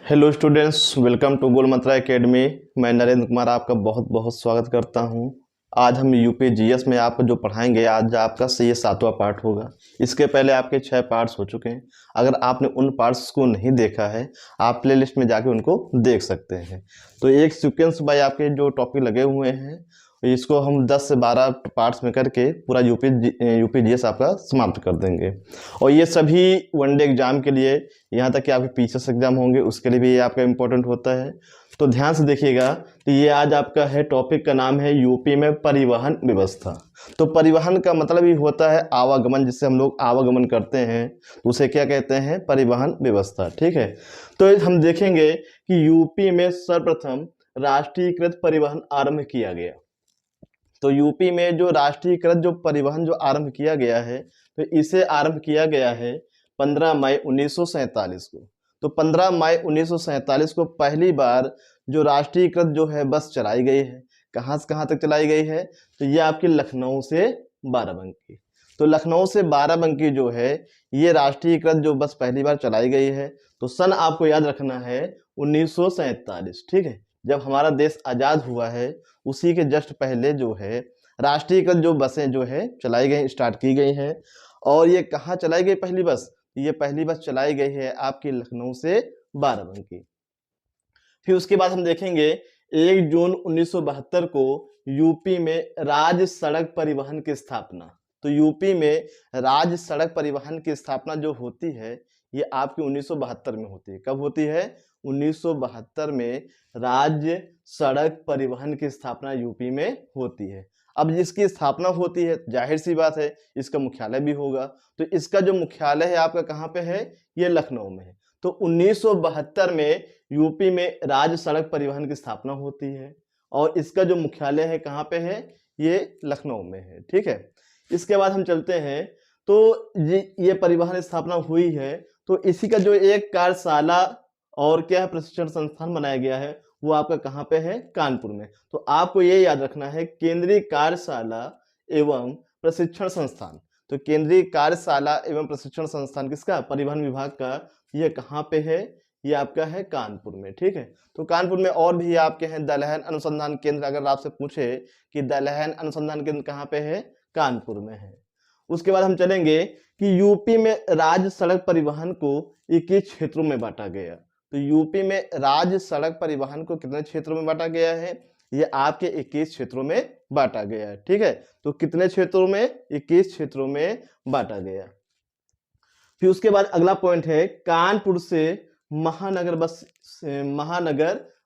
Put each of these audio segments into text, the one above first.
Hello students, welcome to Goal Mantra academy. मैं नरेंद्र कुमार आपका बहुत बहुत स्वागत करता हूं। आज हम यूपी जीएस में आपको जो पढ़ाएंगे, आज आपका ये 7वां पार्ट होगा। इसके पहले आपके 6 पार्ट्स हो चुके हैं। अगर आपने उन पार्ट्स को नहीं देखा है, आप प्लेलिस्ट में जाके उनको देख सकते हैं। तो एक सीक्वेंस बाय आपके जो टॉपिक लगे हुए हैं, इसको हम 10 से 12 पार्ट्स में करके पूरा यूपी जीएस आपका समाप्त कर देंगे। और ये सभी वनडे एग्जाम के लिए, यहाँ तक कि आपके पीछे एग्जाम होंगे उसके लिए भी ये आपका इम्पोर्टेंट होता है। तो ध्यान से देखिएगा। तो ये आज आपका है, टॉपिक का नाम है यूपी में परिवहन व्यवस्था। तो परिवहन का मतलब ही होता है आवागमन, जिससे हम लोग आवागमन करते हैं, तो उसे क्या कहते हैं? परिवहन व्यवस्था। ठीक है। तो हम देखेंगे कि यूपी में सर्वप्रथम राष्ट्रीयकृत परिवहन आरंभ किया गया। तो यूपी में जो राष्ट्रीयकृत जो परिवहन जो आरंभ किया गया है, तो इसे आरंभ किया गया है 15 मई 1947 को। तो 15 मई 1947 को पहली बार जो राष्ट्रीयकृत जो है बस चलाई गई है। कहाँ से कहाँ तक चलाई गई है? तो ये आपकी लखनऊ से बाराबंकी। तो लखनऊ से बाराबंकी जो है, ये राष्ट्रीयकृत जो बस पहली बार चलाई गई है। तो सन आपको याद रखना है 1947। ठीक है, जब हमारा देश आज़ाद हुआ है, उसी के जस्ट पहले जो है राष्ट्रीयकृत जो बसें जो है चलाई गई, स्टार्ट की गई हैं। और ये कहाँ चलाई गई पहली बस? ये पहली बस चलाई गई है आपकी लखनऊ से बाराबंकी। फिर उसके बाद हम देखेंगे 1 जून 1972 को यूपी में राज्य सड़क परिवहन की स्थापना। तो यूपी में राज्य सड़क परिवहन की स्थापना जो होती है, ये आपकी 1972 में होती है। कब होती है? 1972 में राज्य सड़क परिवहन की स्थापना यूपी में होती है। अब जिसकी स्थापना होती है, जाहिर सी बात है इसका मुख्यालय भी होगा। तो इसका जो मुख्यालय है आपका कहाँ पे है? ये लखनऊ में है। तो 1972 में यूपी में राज्य सड़क परिवहन की स्थापना होती है, और इसका जो मुख्यालय है कहाँ पे है? ये लखनऊ में है। ठीक है। इसके बाद हम चलते हैं। तो ये परिवहन स्थापना हुई है, तो इसी का जो एक कार्यशाला और क्या है, प्रशिक्षण संस्थान बनाया गया है, वो आपका कहाँ पे है? कानपुर में। तो आपको ये याद रखना है, केंद्रीय कार्यशाला एवं प्रशिक्षण संस्थान। तो केंद्रीय कार्यशाला एवं प्रशिक्षण संस्थान किसका? परिवहन विभाग का। ये कहाँ पे है? ये आपका है कानपुर में। ठीक है। तो कानपुर में और भी आपके हैं दलहन अनुसंधान केंद्र। अगर आपसे पूछे कि दलहन अनुसंधान केंद्र कहाँ पे है? कानपुर में है। उसके बाद हम चलेंगे कि यूपी में राज्य सड़क परिवहन को 21 क्षेत्रों में बांटा गया। तो यूपी में राज्य सड़क परिवहन को कितने क्षेत्रों में बांटा गया है? ये आपके 21 क्षेत्रों में बांटा गया है। ठीक है। तो कितने क्षेत्रों में? 21 क्षेत्रों में बांटा गया। फिर उसके बाद अगला पॉइंट है, कानपुर से महानगर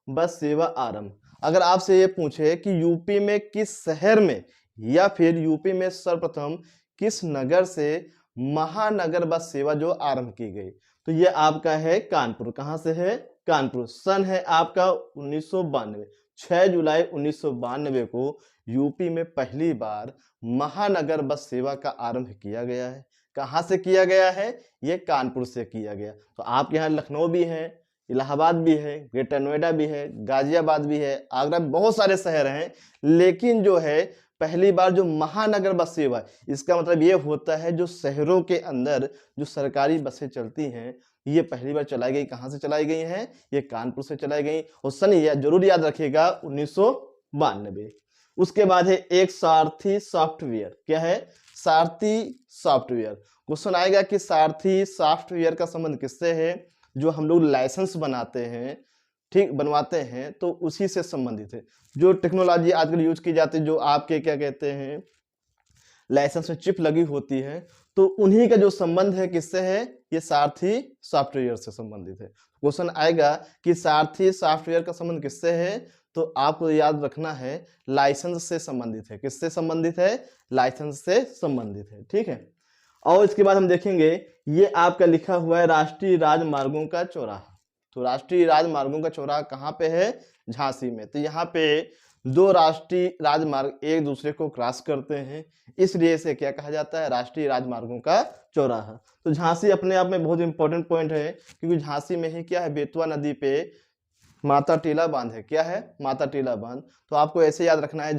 बस सेवा आरंभ। अगर आपसे ये पूछे कि यूपी में किस शहर में या फिर यूपी में सर्वप्रथम किस नगर से महानगर बस सेवा जो आरंभ की गई, तो ये आपका है कानपुर। कहाँ से है? कानपुर। सन है आपका 1992। 6 जुलाई 1992 को यूपी में पहली बार महानगर बस सेवा का आरंभ किया गया है। कहाँ से किया गया है? ये कानपुर से किया गया। तो आपके यहाँ लखनऊ भी है, इलाहाबाद भी है, ग्रेटर नोएडा भी है, गाजियाबाद भी है, आगरा, बहुत सारे शहर हैं। लेकिन जो है पहली बार जो महानगर बस सेवा, इसका मतलब ये होता है जो शहरों के अंदर जो सरकारी बसें चलती हैं, ये पहली बार चलाई गई। कहाँ से चलाई गई हैं? ये कानपुर से चलाई गई। और सन जरूर याद रखिएगा 1992। उसके बाद है एक सारथी सॉफ्टवेयर। क्या है? सारथी सॉफ्टवेयर। क्वेश्चन आएगा कि सारथी सॉफ्टवेयर का संबंध किससे है? जो हम लोग लाइसेंस बनाते हैं, ठीक, बनवाते हैं, तो उसी से संबंधित है। जो टेक्नोलॉजी आजकल यूज की जाती है, जो आपके क्या कहते हैं, लाइसेंस में चिप लगी होती है, तो उन्हीं का जो संबंध है किससे है? ये सारथी सॉफ्टवेयर से संबंधित है। क्वेश्चन आएगा कि सारथी सॉफ्टवेयर का संबंध किससे है, तो आपको याद रखना है लाइसेंस से संबंधित है। किससे संबंधित है? लाइसेंस से संबंधित है। ठीक है। और इसके बाद हम देखेंगे, ये आपका लिखा हुआ है राष्ट्रीय राजमार्गों का चौराहा। तो राष्ट्रीय राजमार्गों का चौराहा कहाँ पे है? झांसी में। तो यहाँ पे दो राष्ट्रीय राजमार्ग एक दूसरे को क्रॉस करते हैं, इसलिए इसे क्या कहा जाता है? राष्ट्रीय राजमार्गों का चौराहा। तो झांसी अपने आप में बहुत इंपॉर्टेंट पॉइंट है, क्योंकि झांसी में ही क्या है? बेतवा नदी पे माता टीला बांध है। क्या है? माता टीला बांध। तो आपको ऐसे याद रखना है,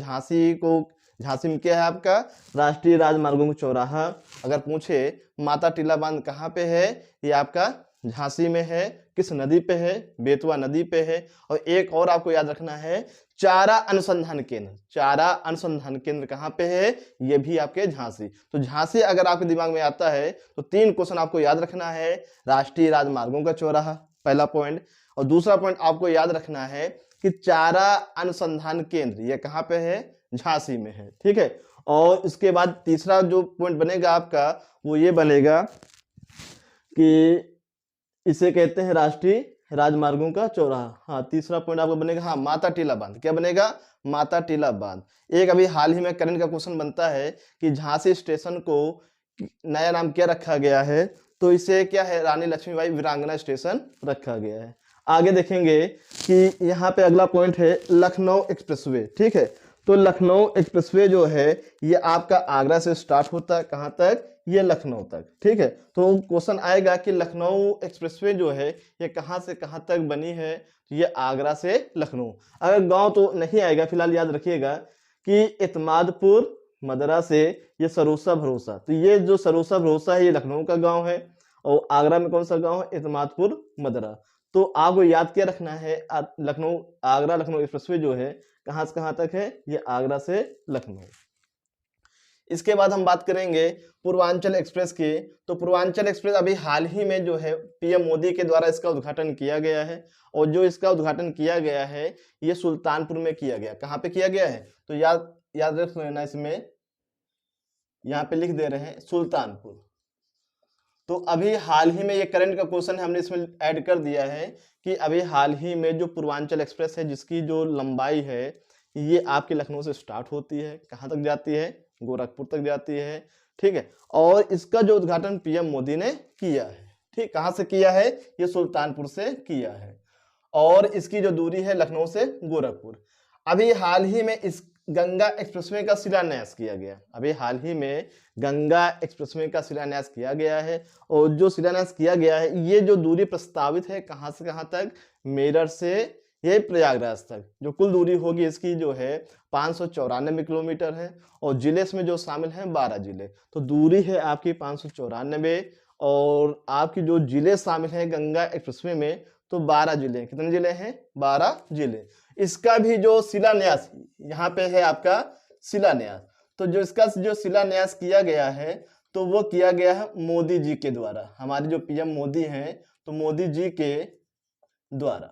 झांसी में क्या है आपका? राष्ट्रीय राजमार्गों का चौराहा। अगर पूछे माता टीला बांध कहाँ पे है, ये आपका झांसी में है, किस नदी पे है, बेतवा नदी पे है। और एक और आपको याद रखना है, चारा अनुसंधान केंद्र, चारा अनुसंधान केंद्र कहाँ पे है, ये भी आपके झांसी। तो झांसी अगर आपके दिमाग में आता है तो 3 क्वेश्चन आपको याद रखना है, राष्ट्रीय राजमार्गों का चौराहा पहला पॉइंट, और दूसरा पॉइंट आपको याद रखना है कि चारा अनुसंधान केंद्र ये कहाँ पे है, झांसी में है, ठीक है। और इसके बाद तीसरा जो पॉइंट बनेगा आपका वो ये बनेगा कि इसे कहते हैं राष्ट्रीय राजमार्गों का चौराहा। हाँ, तीसरा पॉइंट आपका बनेगा, हाँ, माता टीला बांध। क्या बनेगा, माता टीला बांध। एक अभी हाल ही में करंट का क्वेश्चन बनता है कि झांसी स्टेशन को नया नाम क्या रखा गया है, तो इसे क्या है, रानी लक्ष्मीबाई वीरांगना स्टेशन रखा गया है। आगे देखेंगे कि यहाँ पे अगला पॉइंट है लखनऊ एक्सप्रेसवे, ठीक है। तो लखनऊ एक्सप्रेसवे जो है ये आपका आगरा से स्टार्ट होता है, कहाँ तक, ये लखनऊ तक, ठीक है। तो क्वेश्चन आएगा कि लखनऊ एक्सप्रेसवे जो है ये कहाँ से कहाँ तक बनी है, तो ये आगरा से लखनऊ। अगर गांव तो नहीं आएगा, फिलहाल याद रखिएगा कि इतमादपुर मदरा से ये सरोसा भरोसा, तो ये जो सरोसा भरोसा है ये लखनऊ का गांव है, और आगरा में कौन सा गांव है, इतमादपुर मदरा। तो आपको याद क्या रखना है, लखनऊ आगरा लखनऊ एक्सप्रेसवे जो है कहाँ से कहाँ तक है, ये आगरा से लखनऊ। इसके बाद हम बात करेंगे पूर्वांचल एक्सप्रेस की। तो पूर्वांचल एक्सप्रेस अभी हाल ही में जो है पीएम मोदी के द्वारा इसका उद्घाटन किया गया है, और जो इसका उद्घाटन किया गया है ये सुल्तानपुर में किया गया। कहाँ पे किया गया है, तो याद रख लेना, इसमें यहाँ पे लिख दे रहे हैं सुल्तानपुर। तो अभी हाल ही में ये करंट का क्वेश्चन है, हमने इसमें ऐड कर दिया है कि अभी हाल ही में जो पूर्वांचल एक्सप्रेस है जिसकी जो लंबाई है ये आपके लखनऊ से स्टार्ट होती है, कहाँ तक जाती है, गोरखपुर तक जाती है, ठीक है। और इसका जो उद्घाटन पीएम मोदी ने किया है, ठीक, कहाँ से किया है, ये सुल्तानपुर से किया है। और इसकी जो दूरी है लखनऊ से गोरखपुर। अभी हाल ही में इस गंगा एक्सप्रेसवे का शिलान्यास किया गया, अभी हाल ही में गंगा एक्सप्रेसवे का शिलान्यास किया गया है। और जो शिलान्यास किया गया है ये जो दूरी प्रस्तावित है कहाँ से कहाँ तक, मेरठ से ये प्रयागराज तक, जो कुल दूरी होगी इसकी जो है 594 किलोमीटर है, और जिले में जो शामिल हैं 12 जिले। तो दूरी है आपकी 594, और आपकी जो जिले शामिल हैं गंगा एक्सप्रेसवे में तो 12 जिले। कितने जिले हैं, 12 जिले। इसका भी जो शिलान्यास यहाँ पे है आपका शिलान्यास, तो जो इसका जो शिलान्यास किया गया है तो वो किया गया है मोदी जी के द्वारा, हमारे जो पीएम मोदी हैं तो मोदी जी के द्वारा।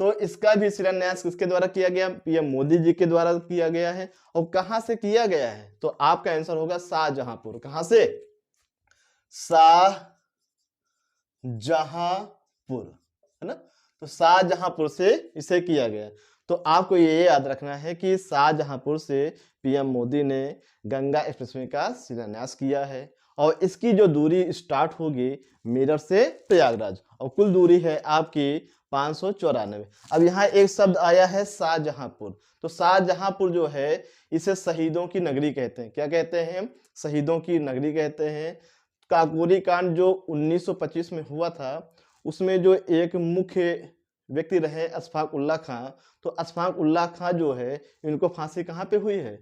तो इसका भी शिलान्यास किसके द्वारा किया गया, पीएम मोदी जी के द्वारा किया गया है। और कहां से किया गया है, तो आपका आंसर होगा शाहजहांपुर। कहां से, शाहजहांपुर, है ना। तो शाहजहांपुर से इसे किया गया। तो आपको ये याद रखना है कि शाहजहांपुर से पीएम मोदी ने गंगा एक्सप्रेसवे का शिलान्यास किया है, और इसकी जो दूरी स्टार्ट होगी मेरठ से प्रयागराज, और कुल दूरी है आपकी 594। अब यहाँ एक शब्द आया है शाहजहांपुर। तो शाहजहांपुर जो है इसे शहीदों की नगरी कहते हैं। क्या कहते हैं, शहीदों की नगरी कहते हैं। काकोरी कांड जो 1925 में हुआ था उसमें जो एक मुख्य व्यक्ति रहे अशफाक उल्लाह खां, तो अशफाक उल्लाह खां जो है इनको फांसी कहाँ पे हुई है,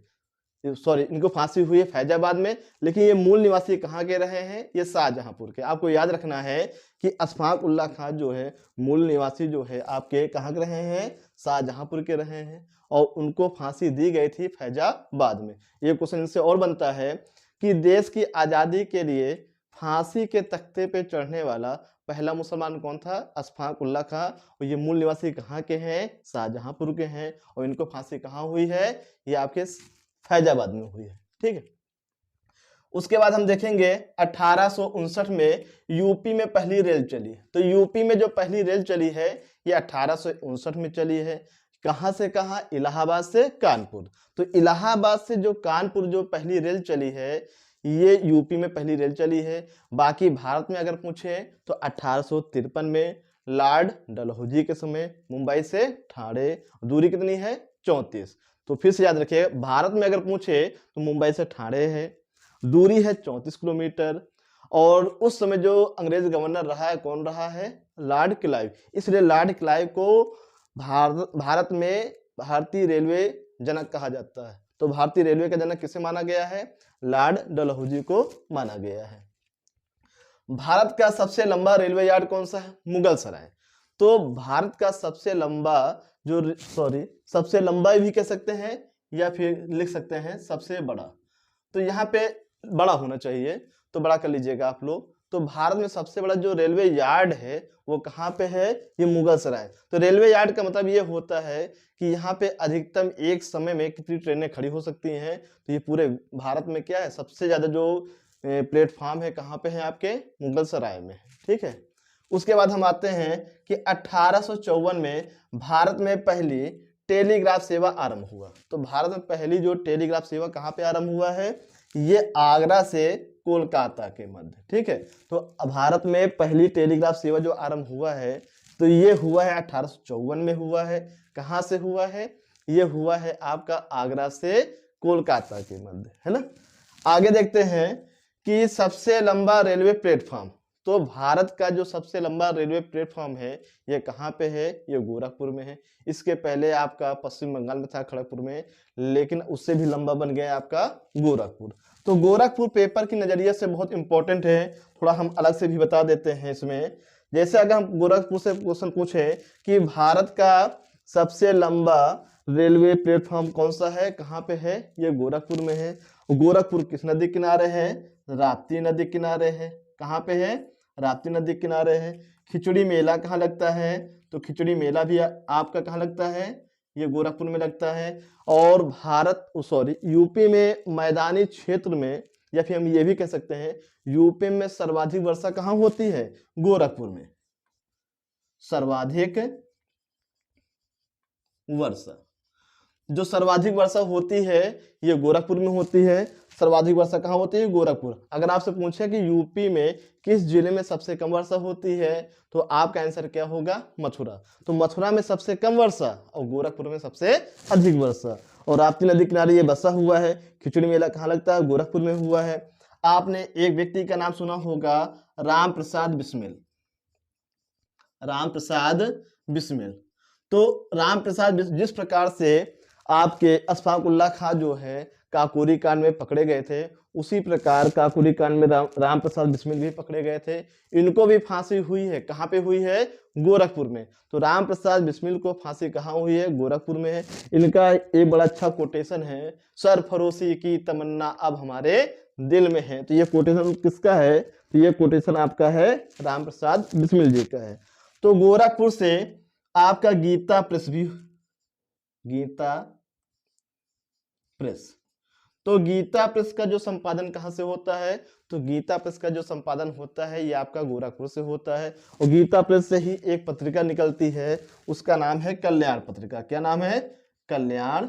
सॉरी, इनको फांसी हुई है फैजाबाद में, लेकिन ये मूल निवासी कहाँ के रहे हैं, ये शाहजहांपुर के। आपको याद रखना है कि अशफाक उल्लाह खां जो है मूल निवासी जो है आपके कहाँ के रहे हैं, शाहजहांपुर के रहे हैं, और उनको फांसी दी गई थी फैजाबाद में। ये क्वेश्चन इनसे और बनता है कि देश की आज़ादी के लिए फांसी के तख्ते पे चढ़ने वाला पहला मुसलमान कौन था, अशफाक उल्लाह खां। और ये मूल निवासी कहाँ के हैं, शाहजहांपुर के हैं, और इनको फांसी कहाँ हुई है, ये आपके फैजाबाद में हुई है, ठीक है। उसके बाद हम देखेंगे 1859 में यूपी में पहली रेल चली। तो यूपी में जो पहली रेल चली है ये 1859 में चली है। कहां से कहां, इलाहाबाद से कानपुर। तो इलाहाबाद से जो कानपुर जो पहली रेल चली है ये यूपी में पहली रेल चली है। बाकी भारत में अगर पूछे तो 1853 में लॉर्ड डलहौजी के समय मुंबई से ठाणे, दूरी कितनी है, 34। तो फिर से याद रखिए, भारत में अगर पूछे तो मुंबई से ठाणे है, दूरी है 34 किलोमीटर। और उस समय जो अंग्रेज गवर्नर रहा है कौन रहा है, लॉर्ड क्लाइव। इसलिए लॉर्ड क्लाइव को भारत में भारतीय रेलवे जनक कहा जाता है। तो भारतीय रेलवे का जनक किसे माना गया है, लॉर्ड डलहौजी को माना गया है। भारत का सबसे लंबा रेलवे यार्ड कौन सा है? मुगल सराय। तो भारत का सबसे लंबा सबसे लंबा भी कह सकते हैं या फिर लिख सकते हैं सबसे बड़ा। तो यहाँ पे बड़ा होना चाहिए, तो बड़ा कर लीजिएगा आप लोग। तो भारत में सबसे बड़ा जो रेलवे यार्ड है वो कहाँ पे है? ये मुगल सराय। तो रेलवे यार्ड का मतलब ये होता है कि यहाँ पे अधिकतम एक समय में कितनी ट्रेनें खड़ी हो सकती हैं। तो ये पूरे भारत में क्या है, सबसे ज्यादा जो प्लेटफॉर्म है कहाँ पे है? आपके मुगल सराय में। ठीक है। उसके बाद हम आते हैं कि 1854 में भारत में पहली टेलीग्राफ सेवा आरंभ हुआ। तो भारत में पहली जो टेलीग्राफ सेवा कहाँ पे आरंभ हुआ है? ये आगरा से कोलकाता के मध्य। ठीक है। तो भारत में पहली टेलीग्राफ सेवा जो आरंभ हुआ है तो ये हुआ है 1854 में हुआ है। कहाँ से हुआ है? ये हुआ है आपका आगरा से कोलकाता के मध्य, है ना। आगे देखते हैं कि सबसे लंबा रेलवे प्लेटफॉर्म। तो भारत का जो सबसे लंबा रेलवे प्लेटफॉर्म है ये कहाँ पे है? ये गोरखपुर में है। इसके पहले आपका पश्चिम बंगाल में था, खड़गपुर में, लेकिन उससे भी लंबा बन गया आपका गोरखपुर। तो गोरखपुर पेपर की नजरिए से बहुत इंपॉर्टेंट है, थोड़ा हम अलग से भी बता देते हैं इसमें। जैसे अगर हम गोरखपुर से क्वेश्चन पूछे कि भारत का सबसे लंबा रेलवे प्लेटफॉर्म कौन सा है, कहाँ पे है? ये गोरखपुर में है। गोरखपुर किस नदी किनारे है? राप्ती नदी किनारे है। कहाँ पे है? राप्ती नदी किनारे है। खिचड़ी मेला कहाँ लगता है? तो खिचड़ी मेला भी आपका कहाँ लगता है? ये गोरखपुर में लगता है। और यूपी में मैदानी क्षेत्र में, या फिर हम ये भी कह सकते हैं यूपी में सर्वाधिक वर्षा कहाँ होती है? गोरखपुर में। सर्वाधिक वर्षा, जो सर्वाधिक वर्षा होती है ये गोरखपुर में होती है। सर्वाधिक वर्षा कहाँ होती है? गोरखपुर। अगर आपसे पूछे कि यूपी में किस जिले में सबसे कम वर्षा होती है तो आपका आंसर क्या होगा? मथुरा। तो मथुरा में सबसे कम वर्षा और गोरखपुर में सबसे अधिक वर्षा। और राप्ती नदी किनारे ये बसा हुआ है। खिचड़ी मेला कहाँ लगता है? गोरखपुर में हुआ है। आपने एक व्यक्ति का नाम सुना होगा, राम प्रसाद बिस्मिल। राम प्रसाद बिस्मिल। तो राम प्रसाद जिस प्रकार से आपके अशफाक उल्लाह खां जो है काकोरी कांड में पकड़े गए थे, उसी प्रकार काकोरी कांड में राम प्रसाद बिस्मिल भी पकड़े गए थे। इनको भी फांसी हुई है। कहाँ पे हुई है? गोरखपुर में। तो राम प्रसाद बिस्मिल को फांसी कहाँ हुई है? गोरखपुर में है। इनका एक बड़ा अच्छा कोटेशन है, सरफरोशी की तमन्ना अब हमारे दिल में है। तो ये कोटेशन किसका है? तो ये कोटेशन आपका है राम प्रसाद बिस्मिल जी का है। तो गोरखपुर से आपका गीता प्रेस भी, गीता प्रेस। तो गीता प्रेस का जो संपादन कहाँ से होता है? तो गीता प्रेस का जो संपादन होता है ये आपका गोरखपुर से होता है। और गीता प्रेस से ही एक पत्रिका निकलती है, उसका नाम है कल्याण पत्रिका। क्या नाम है? कल्याण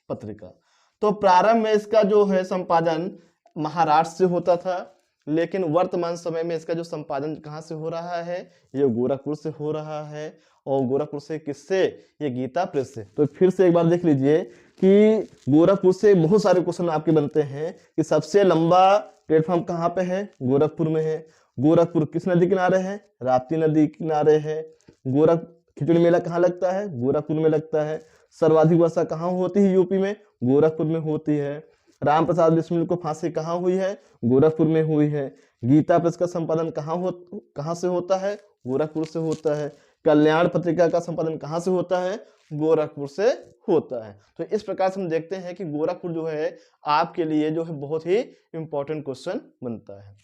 पत्रिका। तो प्रारंभ में इसका जो है संपादन महाराष्ट्र से होता था, लेकिन वर्तमान समय में इसका जो संपादन कहाँ से हो रहा है? ये गोरखपुर से हो रहा है। और गोरखपुर से किससे? ये गीता प्रेस से। तो फिर से एक बार देख लीजिए कि गोरखपुर से बहुत सारे क्वेश्चन आपके बनते हैं कि सबसे लंबा प्लेटफॉर्म कहाँ पे है? गोरखपुर में है। गोरखपुर किस नदी किनारे है? राप्ती नदी किनारे है। खिचड़ी मेला कहाँ लगता है? गोरखपुर में लगता है। सर्वाधिक वर्षा कहाँ होती है यूपी में? गोरखपुर में होती है। राम प्रसाद बिस्मिल को फांसी कहाँ हुई है? गोरखपुर में हुई है। गीता प्रेस का संपादन कहाँ से होता है? गोरखपुर से होता है। कल्याण पत्रिका का संपादन कहाँ से होता है? गोरखपुर से होता है। तो इस प्रकार से हम देखते हैं कि गोरखपुर जो है आपके लिए जो है बहुत ही इंपॉर्टेंट क्वेश्चन बनता है।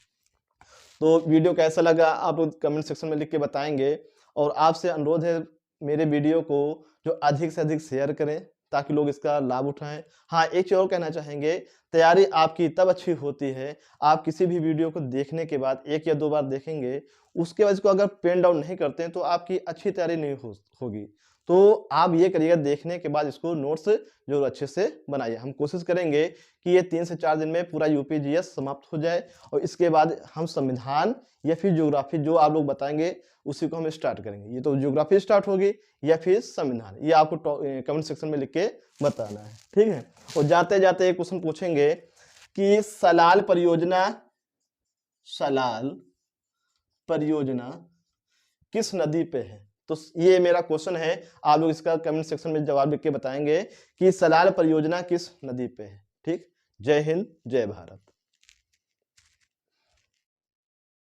तो वीडियो कैसा लगा आप कमेंट सेक्शन में लिख के बताएंगे। और आपसे अनुरोध है मेरे वीडियो को जो अधिक से अधिक शेयर करें ताकि लोग इसका लाभ उठाएं। हाँ, एक चीज और कहना चाहेंगे, तैयारी आपकी तब अच्छी होती है आप किसी भी वीडियो को देखने के बाद 1 या 2 बार देखेंगे, उसके बाद इसको अगर पेन डाउन नहीं करते हैं तो आपकी अच्छी तैयारी नहीं होगी। तो आप ये करिएगा, देखने के बाद इसको नोट्स जो अच्छे से बनाइए। हम कोशिश करेंगे कि ये 3 से 4 दिन में पूरा यूपी जीएस समाप्त हो जाए और इसके बाद हम संविधान या फिर ज्योग्राफी जो आप लोग बताएंगे उसी को हम स्टार्ट करेंगे। ये तो ज्योग्राफी स्टार्ट होगी या फिर संविधान, ये आपको कमेंट सेक्शन में लिख के बताना है। ठीक है। और जाते जाते एक क्वेश्चन पूछेंगे कि सलाल परियोजना किस नदी पे है? तो ये मेरा क्वेश्चन है, आप लोग इसका कमेंट सेक्शन में जवाब लिख के बताएंगे कि सलाल परियोजना किस नदी पे है। ठीक। जय हिंद, जय भारत।